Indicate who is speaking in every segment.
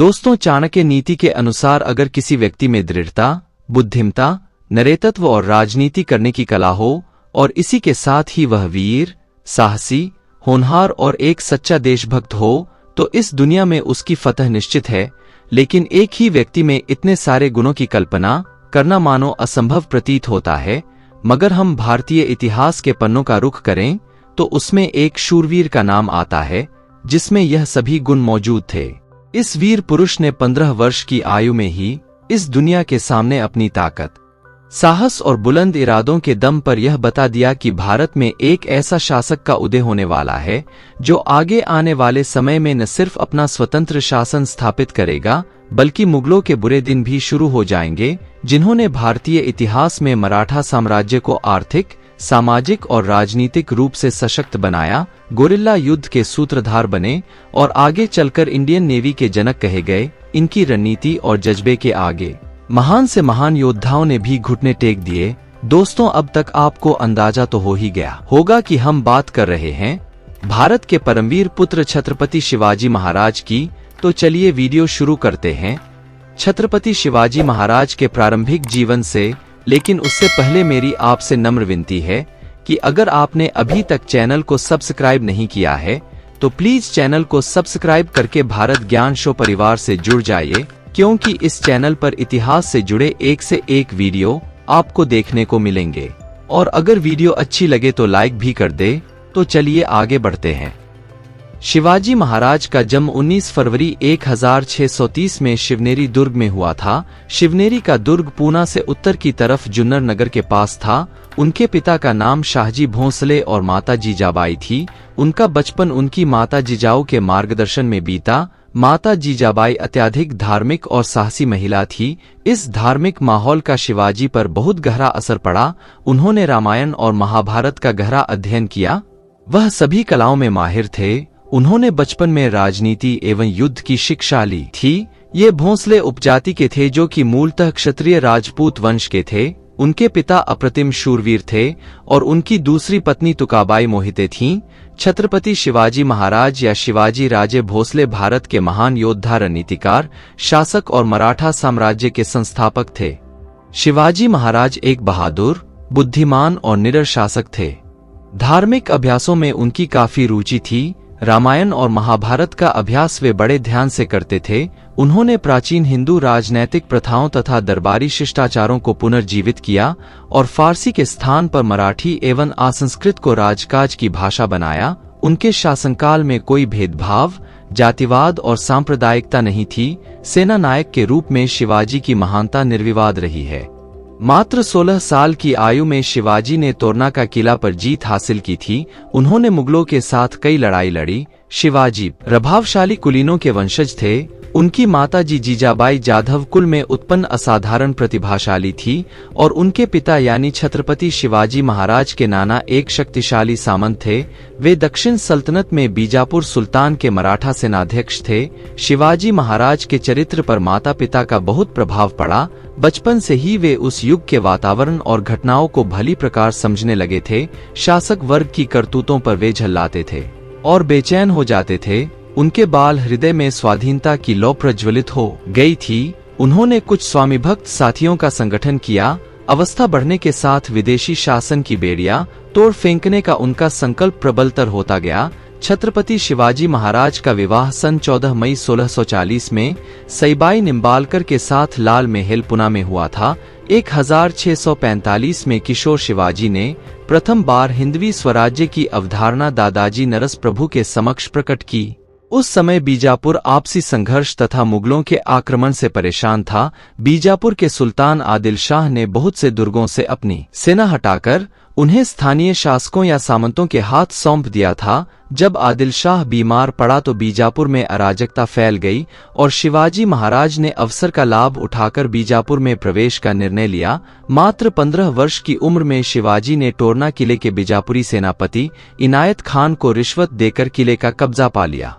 Speaker 1: दोस्तों, चाणक्य नीति के अनुसार अगर किसी व्यक्ति में दृढ़ता, बुद्धिमत्ता, नरेतत्व और राजनीति करने की कला हो और इसी के साथ ही वह वीर, साहसी, होनहार और एक सच्चा देशभक्त हो, तो इस दुनिया में उसकी फतह निश्चित है। लेकिन एक ही व्यक्ति में इतने सारे गुणों की कल्पना करना मानो असंभव प्रतीत होता है। मगर हम भारतीय इतिहास के पन्नों का रुख करें तो उसमें एक शूरवीर का नाम आता है जिसमें यह सभी गुण मौजूद थे। इस वीर पुरुष ने 15 वर्ष की आयु में ही इस दुनिया के सामने अपनी ताकत, साहस और बुलंद इरादों के दम पर यह बता दिया कि भारत में एक ऐसा शासक का उदय होने वाला है जो आगे आने वाले समय में न सिर्फ अपना स्वतंत्र शासन स्थापित करेगा बल्कि मुगलों के बुरे दिन भी शुरू हो जाएंगे, जिन्होंने भारतीय इतिहास में मराठा साम्राज्य को आर्थिक, सामाजिक और राजनीतिक रूप से सशक्त बनाया, गोरिल्ला युद्ध के सूत्रधार बने और आगे चलकर इंडियन नेवी के जनक कहे गए। इनकी रणनीति और जज्बे के आगे महान से महान योद्धाओं ने भी घुटने टेक दिए। दोस्तों, अब तक आपको अंदाजा तो हो ही गया होगा कि हम बात कर रहे हैं भारत के परमवीर पुत्र छत्रपति शिवाजी महाराज की। तो चलिए वीडियो शुरू करते हैं छत्रपति शिवाजी महाराज के प्रारंभिक जीवन से। लेकिन उससे पहले मेरी आपसे नम्र विनती है कि अगर आपने अभी तक चैनल को सब्सक्राइब नहीं किया है तो प्लीज चैनल को सब्सक्राइब करके भारत ज्ञान शो परिवार से जुड़ जाइए, क्योंकि इस चैनल पर इतिहास से जुड़े एक से एक वीडियो आपको देखने को मिलेंगे। और अगर वीडियो अच्छी लगे तो लाइक भी कर दे। तो चलिए आगे बढ़ते हैं। शिवाजी महाराज का जन्म 19 फरवरी 1630 में शिवनेरी दुर्ग में हुआ था। शिवनेरी का दुर्ग पूना से उत्तर की तरफ जुन्नर नगर के पास था। उनके पिता का नाम शाहजी भोंसले और माता जीजाबाई थी। उनका बचपन उनकी माता जिजाऊ के मार्गदर्शन में बीता। माता जीजाबाई अत्यधिक धार्मिक और साहसी महिला थी। इस धार्मिक माहौल का शिवाजी पर बहुत गहरा असर पड़ा। उन्होंने रामायण और महाभारत का गहरा अध्ययन किया। वह सभी कलाओं में माहिर थे। उन्होंने बचपन में राजनीति एवं युद्ध की शिक्षा ली थी। ये भोंसले उपजाति के थे जो कि मूलतः क्षत्रिय राजपूत वंश के थे। उनके पिता अप्रतिम शूरवीर थे और उनकी दूसरी पत्नी तुकाबाई मोहिते थीं। छत्रपति शिवाजी महाराज या शिवाजी राजे भोसले भारत के महान योद्धा, रणनीतिकार, शासक और मराठा साम्राज्य के संस्थापक थे। शिवाजी महाराज एक बहादुर, बुद्धिमान और निडर शासक थे। धार्मिक अभ्यासों में उनकी काफी रुचि थी। रामायण और महाभारत का अभ्यास वे बड़े ध्यान से करते थे। उन्होंने प्राचीन हिंदू राजनैतिक प्रथाओं तथा दरबारी शिष्टाचारों को पुनर्जीवित किया और फारसी के स्थान पर मराठी एवं असंस्कृत को राजकाज की भाषा बनाया। उनके शासनकाल में कोई भेदभाव, जातिवाद और सांप्रदायिकता नहीं थी। सेना नायक के रूप में शिवाजी की महानता निर्विवाद रही है। मात्र 16 साल की आयु में शिवाजी ने तोरना का किला पर जीत हासिल की थी। उन्होंने मुगलों के साथ कई लड़ाई लड़ी। शिवाजी प्रभावशाली कुलीनों के वंशज थे। उनकी माता जीजाबाई जाधव कुल में उत्पन्न असाधारण प्रतिभाशाली थी और उनके पिता यानी छत्रपति शिवाजी महाराज के नाना एक शक्तिशाली सामंत थे। वे दक्षिण सल्तनत में बीजापुर सुल्तान के मराठा सेनाध्यक्ष थे। शिवाजी महाराज के चरित्र पर माता पिता का बहुत प्रभाव पड़ा। बचपन से ही वे उस युग के वातावरण और घटनाओं को भली प्रकार समझने लगे थे। शासक वर्ग की करतूतों पर वे झल्लाते थे और बेचैन हो जाते थे। उनके बाल हृदय में स्वाधीनता की लौ प्रज्वलित हो गई थी। उन्होंने कुछ स्वामी भक्त साथियों का संगठन किया। अवस्था बढ़ने के साथ विदेशी शासन की बेड़ियां तोड़ फेंकने का उनका संकल्प प्रबलतर होता गया। छत्रपति शिवाजी महाराज का विवाह सन 14 मई 1640 में सईबाई निम्बालकर के साथ लाल महल पुणे में हुआ था। 1645 में किशोर शिवाजी ने प्रथम बार हिंदवी स्वराज्य की अवधारणा दादाजी नरस प्रभु के समक्ष प्रकट की। उस समय बीजापुर आपसी संघर्ष तथा मुगलों के आक्रमण से परेशान था। बीजापुर के सुल्तान आदिल शाह ने बहुत से दुर्गों से अपनी सेना हटाकर उन्हें स्थानीय शासकों या सामंतों के हाथ सौंप दिया था। जब आदिल शाह बीमार पड़ा तो बीजापुर में अराजकता फैल गई और शिवाजी महाराज ने अवसर का लाभ उठाकर बीजापुर में प्रवेश का निर्णय लिया। मात्र 15 वर्ष की उम्र में शिवाजी ने टोरना किले के बीजापुरी सेनापति इनायत खान को रिश्वत देकर किले का कब्जा पा लिया।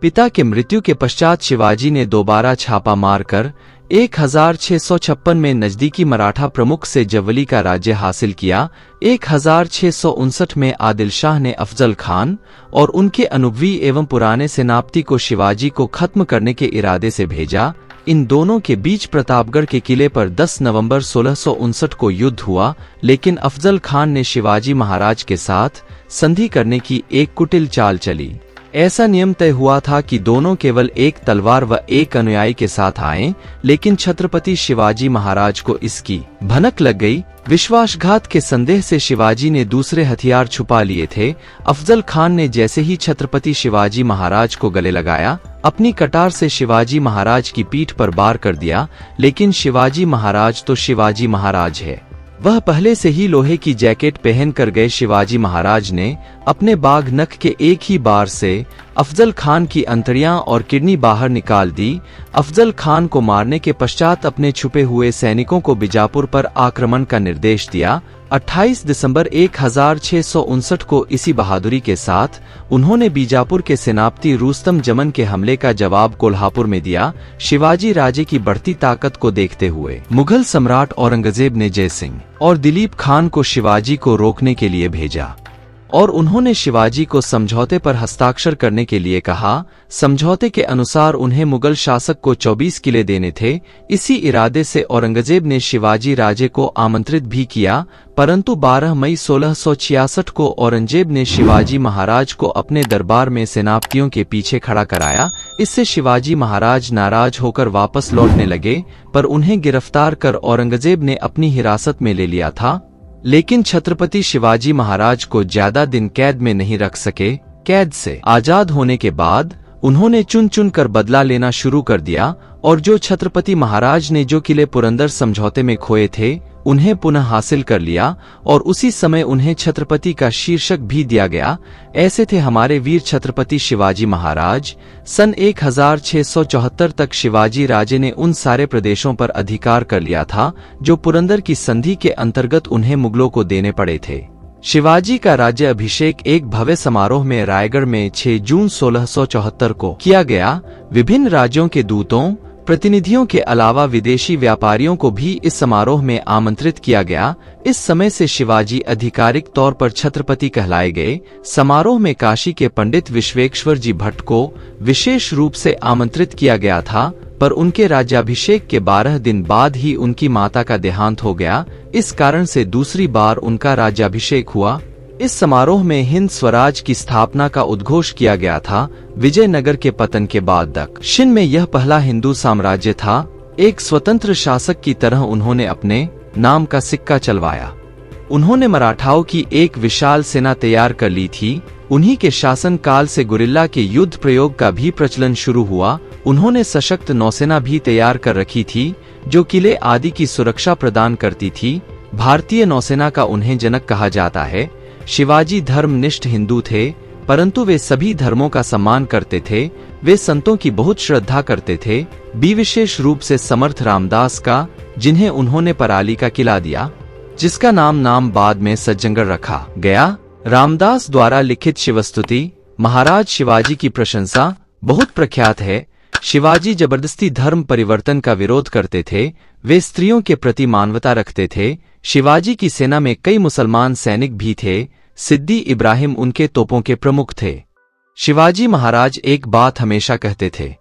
Speaker 1: पिता के मृत्यु के पश्चात शिवाजी ने दोबारा छापा मारकर 1656 में नजदीकी मराठा प्रमुख से जवली का राज्य हासिल किया। 1659 में आदिल शाह ने अफजल खान और उनके अनुभवी एवं पुराने सेनापति को शिवाजी को खत्म करने के इरादे से भेजा। इन दोनों के बीच प्रतापगढ़ के किले पर 10 नवंबर 1659 को युद्ध हुआ, लेकिन अफजल खान ने शिवाजी महाराज के साथ संधि करने की एक कुटिल चाल चली। ऐसा नियम तय हुआ था कि दोनों केवल एक तलवार व एक अनुयायी के साथ आएं, लेकिन छत्रपति शिवाजी महाराज को इसकी भनक लग गई। विश्वासघात के संदेह से शिवाजी ने दूसरे हथियार छुपा लिए थे। अफजल खान ने जैसे ही छत्रपति शिवाजी महाराज को गले लगाया, अपनी कटार से शिवाजी महाराज की पीठ पर वार कर दिया। लेकिन शिवाजी महाराज तो शिवाजी महाराज है। वह पहले से ही लोहे की जैकेट पहन कर गए। शिवाजी महाराज ने अपने बाघ नख के एक ही बार से अफजल खान की अंतड़ियां और किडनी बाहर निकाल दी। अफजल खान को मारने के पश्चात अपने छुपे हुए सैनिकों को बीजापुर पर आक्रमण का निर्देश दिया। 28 दिसंबर 1659 को इसी बहादुरी के साथ उन्होंने बीजापुर के सेनापति रुस्तम जमन के हमले का जवाब कोल्हापुर में दिया। शिवाजी राजे की बढ़ती ताकत को देखते हुए मुगल सम्राट औरंगजेब ने जय सिंह और दिलीप खान को शिवाजी को रोकने के लिए भेजा और उन्होंने शिवाजी को समझौते पर हस्ताक्षर करने के लिए कहा। समझौते के अनुसार उन्हें मुगल शासक को 24 किले देने थे। इसी इरादे से औरंगजेब ने शिवाजी राजे को आमंत्रित भी किया, परंतु 12 मई 1666 को औरंगजेब ने शिवाजी महाराज को अपने दरबार में सेनापतियों के पीछे खड़ा कराया। इससे शिवाजी महाराज नाराज होकर वापस लौटने लगे, पर उन्हें गिरफ्तार कर औरंगजेब ने अपनी हिरासत में ले लिया था। लेकिन छत्रपति शिवाजी महाराज को ज्यादा दिन कैद में नहीं रख सके। कैद से आजाद होने के बाद उन्होंने चुन चुन कर बदला लेना शुरू कर दिया और जो छत्रपति महाराज ने जो किले पुरंदर समझौते में खोए थे, उन्हें पुनः हासिल कर लिया और उसी समय उन्हें छत्रपति का शीर्षक भी दिया गया। ऐसे थे हमारे वीर छत्रपति शिवाजी महाराज। सन 1674 तक शिवाजी राजे ने उन सारे प्रदेशों पर अधिकार कर लिया था जो पुरंदर की संधि के अंतर्गत उन्हें मुगलों को देने पड़े थे। शिवाजी का राज्य अभिषेक एक भव्य समारोह में रायगढ़ में 6 जून 1674 को किया गया। विभिन्न राज्यों के दूतों, प्रतिनिधियों के अलावा विदेशी व्यापारियों को भी इस समारोह में आमंत्रित किया गया। इस समय से शिवाजी आधिकारिक तौर पर छत्रपति कहलाए गए। समारोह में काशी के पंडित विश्वेश्वर जी भट्ट को विशेष रूप से आमंत्रित किया गया था, पर उनके राज्याभिषेक के 12 दिन बाद ही उनकी माता का देहांत हो गया। इस कारण से दूसरी बार उनका राज्याभिषेक हुआ। इस समारोह में हिंद स्वराज की स्थापना का उद्घोष किया गया था। विजयनगर के पतन के बाद दक्षिण में यह पहला हिंदू साम्राज्य था। एक स्वतंत्र शासक की तरह उन्होंने अपने नाम का सिक्का चलवाया। उन्होंने मराठाओं की एक विशाल सेना तैयार कर ली थी। उन्हीं के शासन काल से गुरिल्ला के युद्ध प्रयोग का भी प्रचलन शुरू हुआ। उन्होंने सशक्त नौसेना भी तैयार कर रखी थी जो किले आदि की सुरक्षा प्रदान करती थी। भारतीय नौसेना का उन्हें जनक कहा जाता है। शिवाजी धर्मनिष्ठ हिंदू थे, परंतु वे सभी धर्मों का सम्मान करते थे। वे संतों की बहुत श्रद्धा करते थे, विशेष रूप से समर्थ रामदास का, जिन्हें उन्होंने पराली का किला दिया, जिसका नाम बाद में सज्जनगढ़ रखा गया। रामदास द्वारा लिखित शिवस्तुति महाराज शिवाजी की प्रशंसा बहुत प्रख्यात है। शिवाजी जबरदस्ती धर्म परिवर्तन का विरोध करते थे। वे स्त्रियों के प्रति मानवता रखते थे। शिवाजी की सेना में कई मुसलमान सैनिक भी थे। सिद्दी इब्राहिम उनके तोपों के प्रमुख थे। शिवाजी महाराज एक बात हमेशा कहते थे,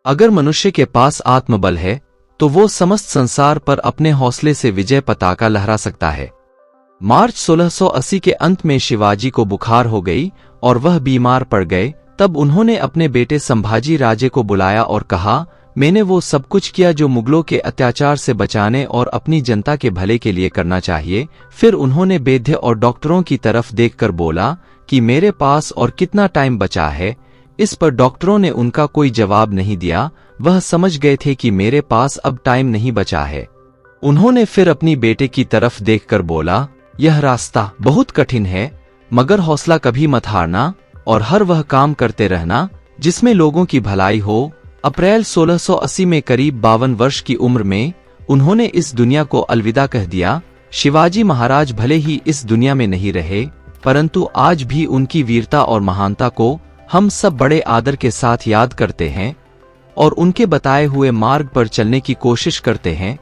Speaker 1: अगर मनुष्य के पास आत्मबल है तो वो समस्त संसार पर अपने हौसले से विजय पताका लहरा सकता है। मार्च 1680 के अंत में शिवाजी को बुखार हो गई और वह बीमार पड़ गए। तब उन्होंने अपने बेटे संभाजी राजे को बुलाया और कहा, मैंने वो सब कुछ किया जो मुगलों के अत्याचार से बचाने और अपनी जनता के भले के लिए करना चाहिए। फिर उन्होंने वैद्य और डॉक्टरों की तरफ देखकर बोला कि मेरे पास और कितना टाइम बचा है। इस पर डॉक्टरों ने उनका कोई जवाब नहीं दिया। वह समझ गए थे कि मेरे पास अब टाइम नहीं बचा है। उन्होंने फिर अपनी बेटे की तरफ देखकर बोला, यह रास्ता बहुत कठिन है, मगर हौसला कभी मत हारना और हर वह काम करते रहना जिसमें लोगों की भलाई हो। अप्रैल 1680 में करीब 52 वर्ष की उम्र में उन्होंने इस दुनिया को अलविदा कह दिया। शिवाजी महाराज भले ही इस दुनिया में नहीं रहे, परंतु आज भी उनकी वीरता और महानता को हम सब बड़े आदर के साथ याद करते हैं और उनके बताए हुए मार्ग पर चलने की कोशिश करते हैं।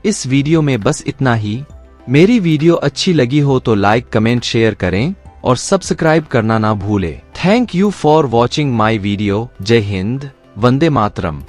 Speaker 1: इस वीडियो में बस इतना ही। मेरी वीडियो अच्छी लगी हो तो लाइक, कमेंट, शेयर करें और सब्सक्राइब करना ना भूलें। Thank you for watching my video. जय हिंद, वंदे मातरम।